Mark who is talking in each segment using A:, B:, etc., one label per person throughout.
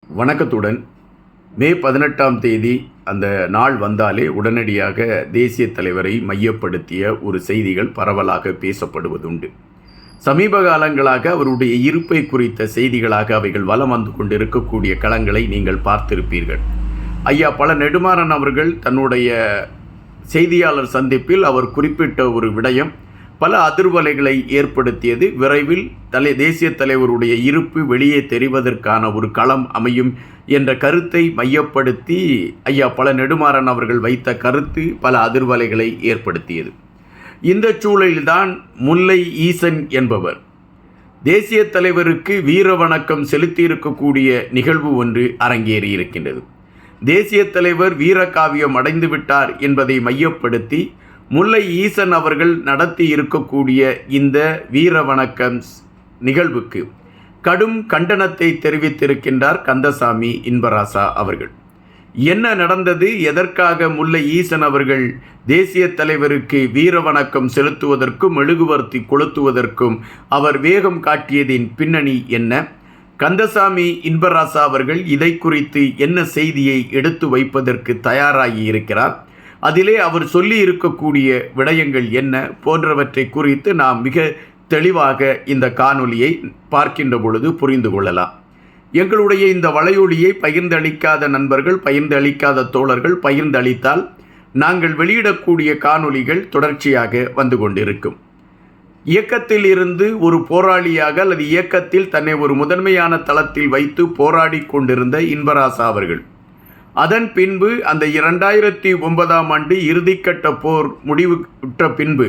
A: வணக்கத்துடன் மே 18ஆம் தேதி அந்த நாள் வந்தாலே உடனடியாக தேசிய தலைவரை மையப்படுத்திய ஒரு செய்திகள் பரவலாக பேசப்படுவதுண்டு. சமீப காலங்களாக அவருடைய இருப்பை குறித்த செய்திகளாக அவைகள் வலம் வந்து கொண்டிருக்கக்கூடிய களங்களை நீங்கள் பார்த்திருப்பீர்கள். ஐயா பல நெடுமாறன் அவர்கள் தன்னுடைய செய்தியாளர் சந்திப்பில் அவர் குறிப்பிட்ட ஒரு விடயம் பல அதிர்வலைகளை ஏற்படுத்தியது. விரைவில் தேசிய தலைவருடைய இருப்பு வெளியே தெரிவதற்கான ஒரு களம் அமையும் என்ற கருத்தை மையப்படுத்தி ஐயா பல நெடுமாறன் அவர்கள் வைத்த கருத்து பல அதிர்வலைகளை ஏற்படுத்தியது. இந்த சூழலில்தான் முல்லை ஈசன் என்பவர் தேசிய தலைவருக்கு வீர வணக்கம் செலுத்தியிருக்கக்கூடிய நிகழ்வு ஒன்று அரங்கேறி இருக்கின்றது. தேசிய தலைவர் வீரகாவியம் அடைந்து விட்டார் என்பதை மையப்படுத்தி முல்லை ஈசன் அவர்கள் நடத்தி இருக்கக்கூடிய இந்த வீர வணக்கம் நிகழ்வுக்கு கடும் கண்டனத்தை தெரிவித்திருக்கின்றார் கந்தசாமி இன்பராசா அவர்கள். என்ன நடந்தது, எதற்காக முல்லை ஈசன் அவர்கள் தேசிய தலைவருக்கு வீர வணக்கம் செலுத்துவதற்கும் மெழுகுவர்த்தி கொளுத்துவதற்கும் அவர் வேகம் காட்டியதின் பின்னணி என்ன, கந்தசாமி இன்பராசா அவர்கள் இதை குறித்து என்ன செய்தியை எடுத்து வைப்பதற்கு தயாராகி இருக்கிறார், அதிலே அவர் சொல்லி இருக்கக்கூடிய விடயங்கள் என்ன போன்றவற்றை குறித்து நாம் மிக தெளிவாக இந்த காணொலியை பார்க்கின்ற பொழுது புரிந்து கொள்ளலாம். எங்களுடைய இந்த வலையொலியை பகிர்ந்தளிக்காத நண்பர்கள், பகிர்ந்தளிக்காத தோழர்கள் பகிர்ந்தளித்தால் நாங்கள் வெளியிடக்கூடிய காணொலிகள் தொடர்ச்சியாக வந்து கொண்டிருக்கும். இயக்கத்தில் இருந்து ஒரு போராளியாக அல்லது இயக்கத்தில் தன்னை ஒரு முதன்மையான தளத்தில் வைத்து போராடி கொண்டிருந்த இன்பராசா அவர்கள் அதன் பின்பு அந்த 2009ஆம் ஆண்டு இறுதிக்கட்ட போர் முடிவுற்ற பின்பு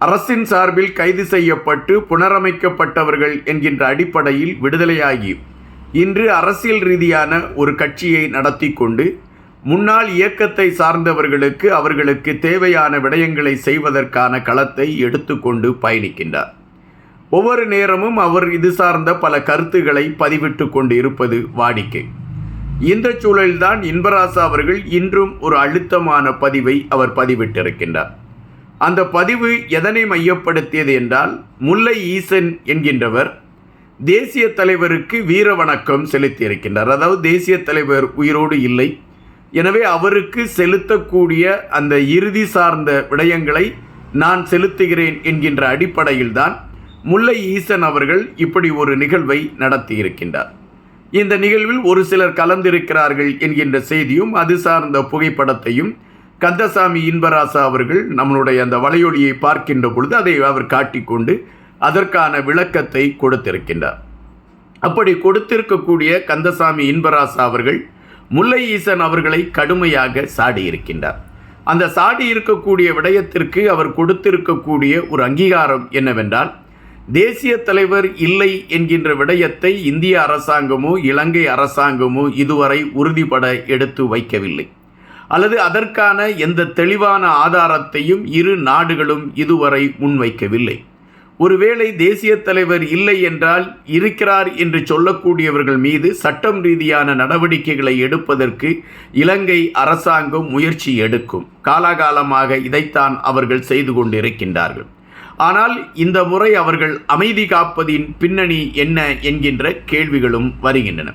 A: அரசின் சார்பில் கைது செய்யப்பட்டு புனரமைக்கப்பட்டவர்கள் என்கின்ற அடிப்படையில் விடுதலையாகி இன்று அரசியல் ரீதியான ஒரு கட்சியை நடத்தி கொண்டு முன்னாள் இயக்கத்தை சார்ந்தவர்களுக்கு அவர்களுக்கு தேவையான விடயங்களை செய்வதற்கான களத்தை எடுத்துக்கொண்டு பயணிக்கின்றார். ஒவ்வொரு நேரமும் அவர் இது சார்ந்த பல கருத்துக்களை பதிவிட்டு கொண்டு இருப்பது வாடிக்கை. இந்த சூழலில்தான் இன்பராசா அவர்கள் இன்றும் ஒரு அழுத்தமான பதிவை அவர் பதிவிட்டிருக்கின்றார். அந்த பதிவு எதனை மையப்படுத்தியது என்றால், முல்லை ஈசன் என்கின்றவர் தேசிய தலைவருக்கு வீர வணக்கம் செலுத்தியிருக்கின்றார். அதாவது தேசிய தலைவர் உயிரோடு இல்லை, எனவே அவருக்கு செலுத்தக்கூடிய அந்த இறுதி சார்ந்த விடயங்களை நான் செலுத்துகிறேன் என்கின்ற அடிப்படையில்தான் முல்லை ஈசன் அவர்கள் இப்படி ஒரு நிகழ்வை நடத்தியிருக்கின்றார். இந்த நிகழ்வில் ஒரு சிலர் கலந்திருக்கிறார்கள் என்கின்ற செய்தியும் அது சார்ந்த புகைப்படத்தையும் கந்தசாமி இன்பராசா அவர்கள் நம்மளுடைய அந்த வலையொலியை பார்க்கின்ற பொழுது அதை அவர் காட்டிக்கொண்டு அதற்கான விளக்கத்தை கொடுத்திருக்கின்றார். அப்படி கொடுத்திருக்கக்கூடிய கந்தசாமி இன்பராசா அவர்கள் முல்லை ஈசன் அவர்களை கடுமையாக சாடியிருக்கின்றார். அந்த சாடி இருக்கக்கூடிய விடயத்திற்கு அவர் கொடுத்திருக்கக்கூடிய ஒரு அங்கீகாரம் என்னவென்றால், தேசிய தலைவர் இல்லை என்கின்ற விடயத்தை இந்திய அரசாங்கமோ இலங்கை அரசாங்கமோ இதுவரை உறுதிபட எடுத்து வைக்கவில்லை, அல்லது அதற்கான எந்த தெளிவான ஆதாரத்தையும் இரு நாடுகளும் இதுவரை முன்வைக்கவில்லை. ஒருவேளை தேசிய தலைவர் இல்லை என்றால் இருக்கிறார் என்று சொல்லக்கூடியவர்கள் மீது சட்டம் ரீதியான நடவடிக்கைகளை எடுப்பதற்கு இலங்கை அரசாங்கம் முயற்சி எடுக்கும். காலாகாலமாக இதைத்தான் அவர்கள் செய்து கொண்டிருக்கின்றார்கள். ஆனால் இந்த முறை அவர்கள் அமைதி காப்பதின் பின்னணி என்ன என்கின்ற கேள்விகளும் வருகின்றன.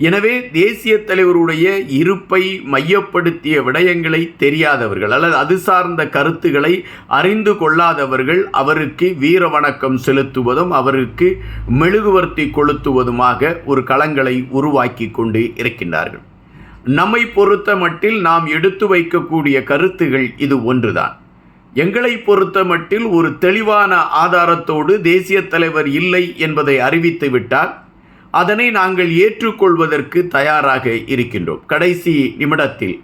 A: எனவே தேசிய தலைவருடைய இருப்பை மையப்படுத்திய விடயங்களை தெரியாதவர்கள் அல்லது அது சார்ந்த கருத்துக்களை அறிந்து கொள்ளாதவர்கள் அவருக்கு வீர வணக்கம் செலுத்துவதும் அவருக்கு மெழுகுவர்த்தி கொளுத்துவதுமாக ஒரு களங்களை உருவாக்கி கொண்டு இருக்கின்றார்கள். நம்மை பொறுத்த மட்டில் நாம் எடுத்து வைக்கக்கூடிய கருத்துகள் இது ஒன்றுதான். எங்களை பொறுத்த மட்டில் ஒரு தெளிவான ஆதாரத்தோடு தேசிய தலைவர் இல்லை என்பதை அறிவித்து விட்டால் அதனை நாங்கள் ஏற்றுக்கொள்வதற்கு தயாராக இருக்கின்றோம். கடைசி நிமிடத்தில்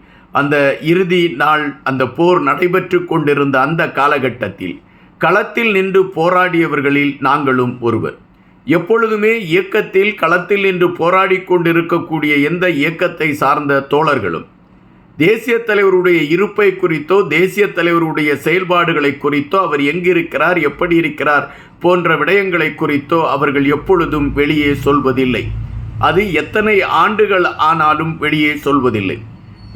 A: அந்த இறுதி நாள் அந்த போர் நடைபெற்று கொண்டிருந்த அந்த காலகட்டத்தில் களத்தில் நின்று போராடியவர்களில் நாங்களும் ஒருவர். எப்பொழுதுமே இயக்கத்தில் களத்தில் நின்று போராடி கொண்டிருக்கக்கூடிய எந்த இயக்கத்தை சார்ந்த தோழர்களும் தேசிய தலைவருடைய இருப்பை குறித்தோ தேசிய தலைவருடைய செயல்பாடுகளை குறித்தோ அவர் எங்கிருக்கிறார் எப்படி இருக்கிறார் போன்ற விடயங்களை குறித்தோ அவர்கள் எப்பொழுதும் வெளியே சொல்வதில்லை. அது எத்தனை ஆண்டுகள் ஆனாலும் வெளியே சொல்வதில்லை.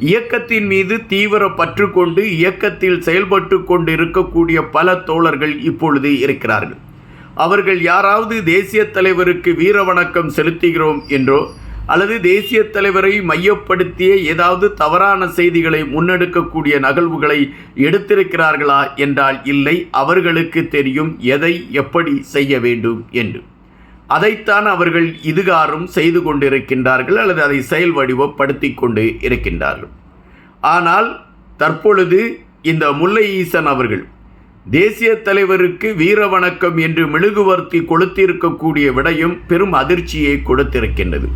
A: இயக்கத்தின் மீது தீவிர பற்று கொண்டு இயக்கத்தில் செயல்பட்டு கொண்டு இருக்கக்கூடிய பல தோழர்கள் இப்பொழுது இருக்கிறார்கள். அவர்கள் யாராவது தேசிய தலைவருக்கு வீர வணக்கம் செலுத்துகிறோம் என்றோ அல்லது தேசிய தலைவரை மையப்படுத்திய ஏதாவது தவறான செய்திகளை முன்னெடுக்கக்கூடிய நகல்வுகளை எடுத்திருக்கிறார்களா என்றால் இல்லை. அவர்களுக்கு தெரியும் எதை எப்படி செய்ய வேண்டும் என்று. அதைத்தான் அவர்கள் இதுகாரும் செய்து கொண்டிருக்கின்றார்கள் அல்லது அதை செயல் வடிவப்படுத்தி கொண்டு இருக்கின்றார்கள். ஆனால் தற்பொழுது இந்த முல்லை ஈசன் அவர்கள் தேசிய தலைவருக்கு வீர வணக்கம் என்று மெழுகுவர்த்தி கொளுத்திருக்கக்கூடிய விடயம் பெரும் அதிர்ச்சியை கொடுத்திருக்கின்றது.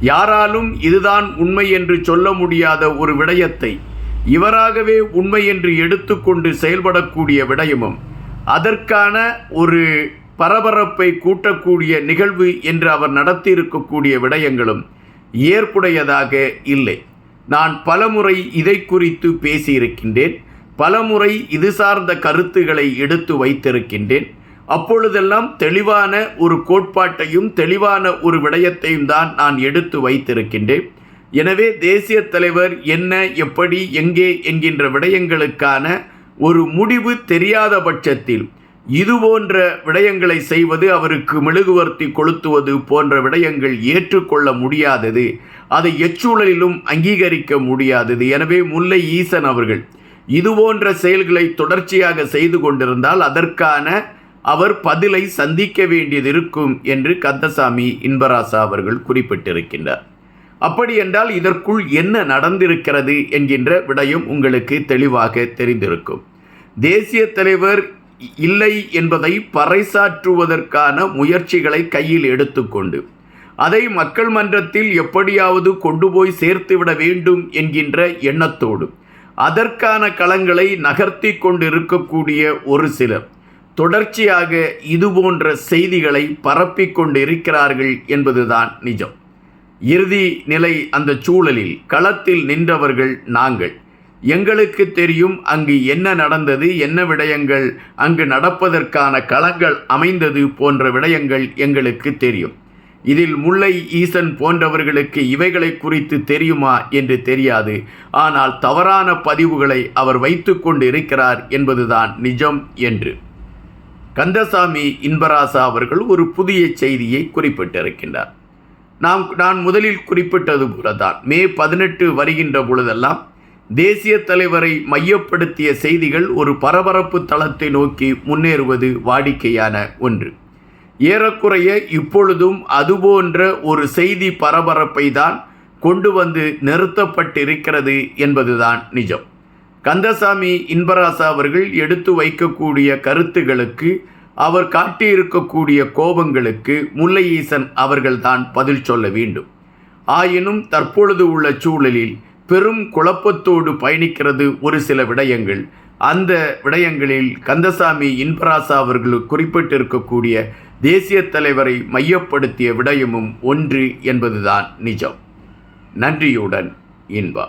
A: யாராலும் இதுதான் உண்மை என்று சொல்ல முடியாத ஒரு விடயத்தை இவராகவே உண்மை என்று எடுத்துக்கொண்டு செயல்படக்கூடிய விடயமும், அதற்கான ஒரு பரபரப்பை கூட்டக்கூடிய நிகழ்வு என்று அவர் நடத்தியிருக்கக்கூடிய விடயங்களும் ஏற்புடையதாக இல்லை. நான் பலமுறை இதை குறித்து பேசியிருக்கின்றேன். பலமுறை இது சார்ந்த கருத்துக்களை எடுத்து வைத்திருக்கின்றேன். அப்பொழுதெல்லாம் தெளிவான ஒரு கோட்பாட்டையும் தெளிவான ஒரு விடயத்தையும் தான் நான் எடுத்து வைத்திருக்கின்றேன். எனவே தேசிய தலைவர் என்ன, எப்படி, எங்கே என்கின்ற விடயங்களுக்கான ஒரு முடிவு தெரியாத பட்சத்தில் இதுபோன்ற விடயங்களை செய்வது, அவருக்கு மெழுகுவர்த்தி கொளுத்துவது போன்ற விடயங்கள் ஏற்றுக்கொள்ள முடியாதது. அதை எச்சூழலிலும் அங்கீகரிக்க முடியாதது. எனவே முல்லை ஈசன் அவர்கள் இதுபோன்ற செயல்களை தொடர்ச்சியாக செய்து கொண்டிருந்தால் அதற்கான அவர் பதிலை சந்திக்க வேண்டியது இருக்கும் என்று கந்தசாமி இன்பராசா அவர்கள் குறிப்பிட்டிருக்கின்றார். அப்படி என்றால் இதற்குள் என்ன நடந்திருக்கிறது என்கின்ற விடயம் உங்களுக்கு தெளிவாக தெரிந்திருக்கும். தேசிய தலைவர் இல்லை என்பதை பறைசாற்றுவதற்கான முயற்சிகளை கையில் எடுத்துக்கொண்டு அதை மக்கள் மன்றத்தில் எப்படியாவது கொண்டு போய் சேர்த்துவிட வேண்டும் என்கின்ற எண்ணத்தோடு அதற்கான களங்களை நகர்த்தி கொண்டு இருக்கக்கூடிய ஒரு சிலர் தொடர்ச்சியாக இதுபோன்ற செய்திகளை பரப்பிக் கொண்டு இருக்கிறார்கள் என்பதுதான் நிஜம். இறுதி நிலை அந்த சூழலில் களத்தில் நின்றவர்கள் நாங்கள். எங்களுக்கு தெரியும் அங்கு என்ன நடந்தது, என்ன விடயங்கள் அங்கு நடப்பதற்கான களங்கள் அமைந்தது போன்ற விடயங்கள் எங்களுக்கு தெரியும். இதில் முல்லை ஈசன் போன்றவர்களுக்கு இவைகளை குறித்து தெரியுமா என்று தெரியாது. ஆனால் தவறான பதிவுகளை அவர் வைத்து கொண்டு இருக்கிறார் என்பதுதான் நிஜம் என்று கந்தசாமி இன்பராசா அவர்கள் ஒரு புதிய செய்தியை குறிப்பிட்டிருக்கின்றார். நான் முதலில் குறிப்பிட்டது போலதான் மே 18 வருகின்ற பொழுதெல்லாம் தேசிய தலைவரை மையப்படுத்திய செய்திகள் ஒரு பரபரப்பு தளத்தை நோக்கி முன்னேறுவது வாடிக்கையான ஒன்று. ஏறக்குறைய இப்பொழுதும் அதுபோன்ற ஒரு செய்தி பரபரப்பை தான் கொண்டு வந்து நிறுத்தப்பட்டிருக்கிறது என்பதுதான் நிஜம். கந்தசாமி இன்பராசா அவர்கள் எடுத்து வைக்கக்கூடிய கருத்துகளுக்கு, அவர் காட்டியிருக்கக்கூடிய கோபங்களுக்கு முல்லை ஈசன் அவர்கள்தான் பதில் சொல்ல வேண்டும். ஆயினும் தற்பொழுது உள்ள சூழலில் பெரும் குழப்பத்தோடு பயணிக்கிறது ஒரு சில விடயங்கள். அந்த விடயங்களில் கந்தசாமி இன்பராசா அவர்கள் குறிப்பிட்டிருக்கக்கூடிய தேசிய தலைவரை மையப்படுத்திய விடயமும் ஒன்று என்பதுதான் நிஜம். நன்றியுடன் இன்பா.